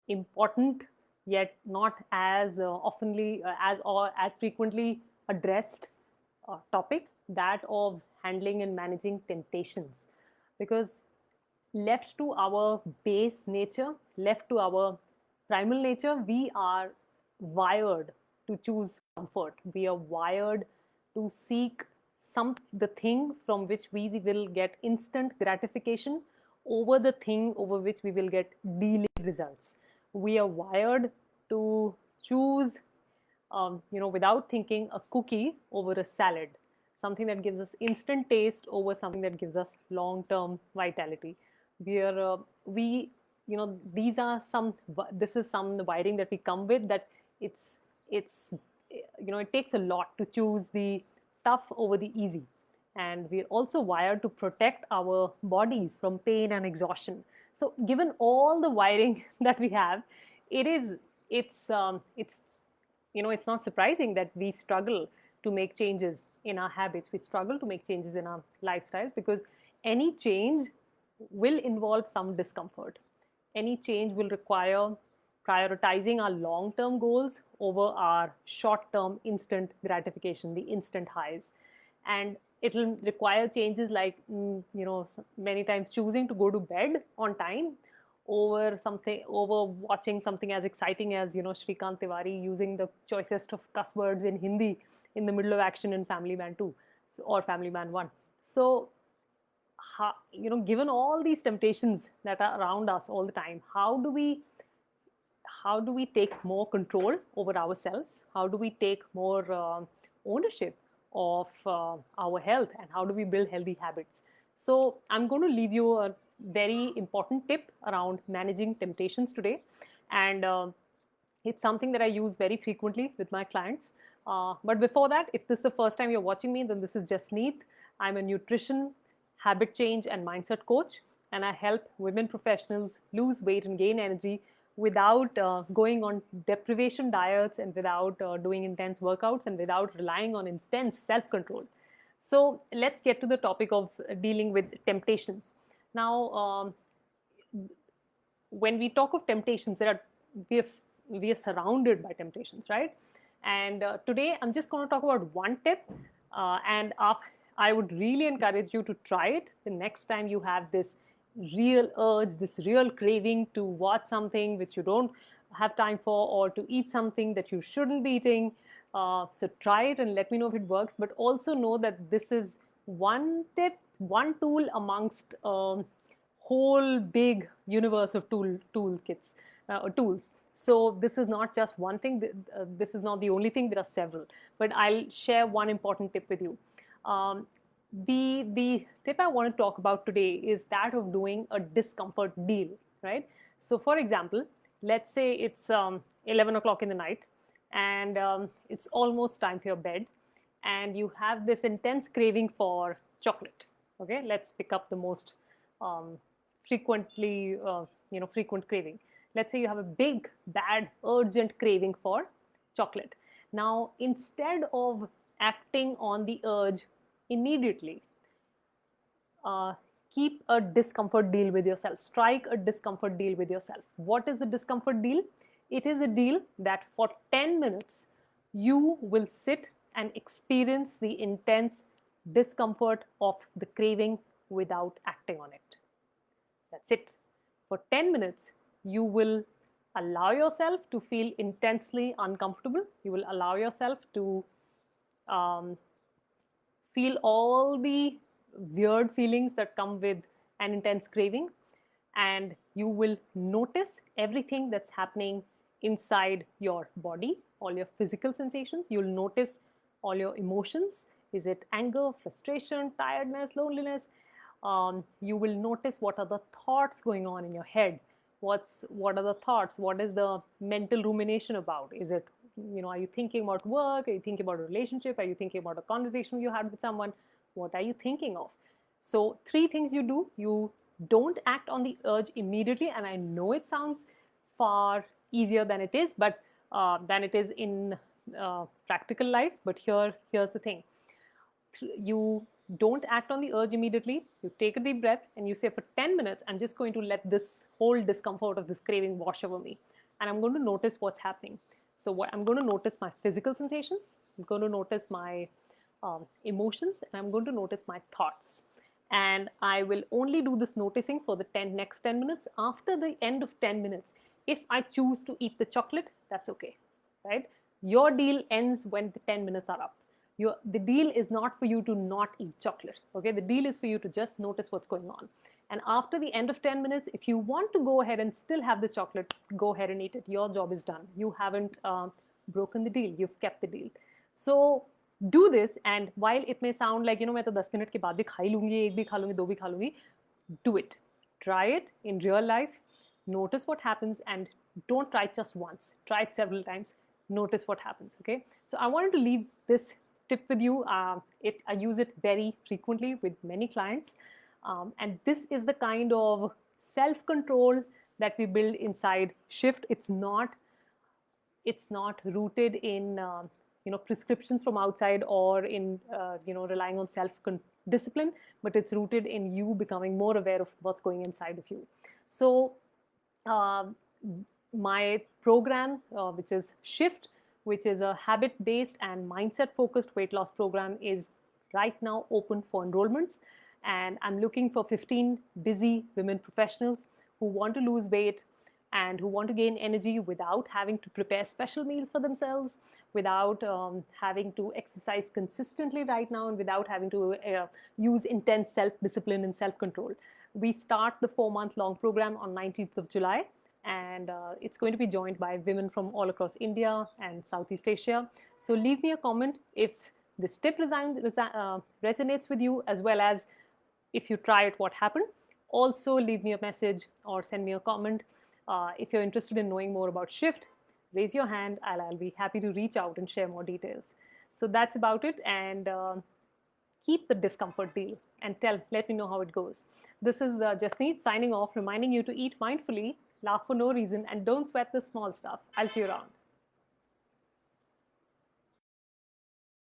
important yet not as oftenly as or as frequently addressed topic, that of handling and managing temptations. Because left to our base nature, left to our primal nature, we are wired to choose comfort. We are wired to seek the thing from which we will get instant gratification over the thing over which we will get delayed results. We are wired to choose, without thinking, a cookie over a salad, something that gives us instant taste over something that gives us long-term vitality. We are, we, these are some. This is some the wiring that we come with. That it's, it takes a lot to choose the tough over the easy, and we're also wired to protect our bodies from pain and exhaustion. So, given all the wiring that we have, it is it's it's not surprising that we struggle to make changes in our habits. We struggle to make changes in our lifestyles because any change will involve some discomfort. Any change will require prioritizing our long term goals over our short term instant gratification, the instant highs. And it will require changes like, many times choosing to go to bed on time over watching something as exciting as Shrikant Tiwari using the choicest of cuss words in Hindi in the middle of action in Family Man 2, or Family Man 1. So, given all these temptations that are around us all the time, how do we take more control over ourselves? How do we take more ownership of our health, and how do we build healthy habits? So I'm going to leave you a very important tip around managing temptations today, and it's something that I use very frequently with my clients. But before that, if this is the first time you're watching me, then this is Jasneet. I'm a nutrition, habit change, and mindset coach, and I help women professionals lose weight and gain energy without going on deprivation diets, and without doing intense workouts, and without relying on intense self control. So let's get to the topic of dealing with temptations. Now, when we talk of temptations, we are, we are surrounded by temptations, right? And today I'm just going to talk about one tip, and I would really encourage you to try it the next time you have this real urge, this real craving to watch something which you don't have time for, or to eat something that you shouldn't be eating. So try it and let me know if it works. But also know that this is one tip, one tool amongst whole big universe of toolkits or tools. So this is not just one thing. This is not the only thing. There are several. But I'll share one important tip with you. Um, the tip I want to talk about today is that of doing a discomfort deal, right? So, for example, let's say it's 11 o'clock in the night, and it's almost time for your bed, and you have this intense craving for chocolate. Okay, let's pick up the most um, frequently, frequent craving. Let's say you have a big, bad, urgent craving for chocolate. Now, instead of acting on the urge immediately, uh, keep a discomfort deal with yourself. Strike a discomfort deal with yourself. What is the discomfort deal? It is a deal that for 10 minutes you will sit and experience the intense discomfort of the craving without acting on it. That's it. For 10 minutes, you will allow yourself to feel intensely uncomfortable. You will allow yourself to um, feel all the weird feelings that come with an intense craving, and you will notice everything that's happening inside your body, all your physical sensations. You'll notice all your emotions. Is it anger, frustration, tiredness, loneliness? You will notice what are the thoughts going on in your head. What are the thoughts? What is the mental rumination about? Is it, are you thinking about work? Are you thinking about a relationship? Are you thinking about a conversation you had with someone? What are you thinking of? So, three things you do: you don't act on the urge immediately, and I know it sounds far easier than it is, but than it is in practical life. But here's the thing: you don't act on the urge immediately. You take a deep breath and you say, for 10 minutes, I'm just going to let this whole discomfort of this craving wash over me. and I'm going to notice what's happening. So what I'm going to notice my physical sensations, I'm going to notice my emotions, and I'm going to notice my thoughts. And I will only do this noticing for the next 10 minutes. After the end of 10 minutes, if I choose to eat the chocolate, that's okay, right? Your deal ends when the 10 minutes are up. The deal is not for you to not eat chocolate, okay? The deal is for you to just notice what's going on. And after the end of 10 minutes, if you want to go ahead and still have the chocolate, go ahead and eat it. Your job is done. You haven't broken the deal. You've kept the deal. So do this, and while it may sound like, मैं तो 10 minute के बाद भी खा ही लूँगी, एक भी खा लूँगी, दो भी खा लूँगी, do it. Try it in real life. Notice what happens, and don't try it just once. Try it several times. Notice what happens, okay? So I wanted to leave this tip with you. I use it very frequently with many clients. And this is the kind of self-control that we build inside Shift. It's not rooted in prescriptions from outside, or in relying on self-discipline, but it's rooted in you becoming more aware of what's going inside of you. So my program, which is Shift, which is a habit-based and mindset-focused weight loss program, is right now open for enrollments. And I'm looking for 15 busy women professionals who want to lose weight and who want to gain energy without having to prepare special meals for themselves, without having to exercise consistently right now, and without having to use intense self-discipline and self-control. We start the 4-month-long program on 19th of July, and it's going to be joined by women from all across India and Southeast Asia. So leave me a comment if this tip resonates with you, as well as if you try it, what happened. Also leave me a message or send me a comment. If you're interested in knowing more about Shift, raise your hand. I'll be happy to reach out and share more details. So that's about it, and keep the discomfort deal and let me know how it goes. This is Jasneet signing off, reminding you to eat mindfully, laugh for no reason, and don't sweat the small stuff. I'll see you around.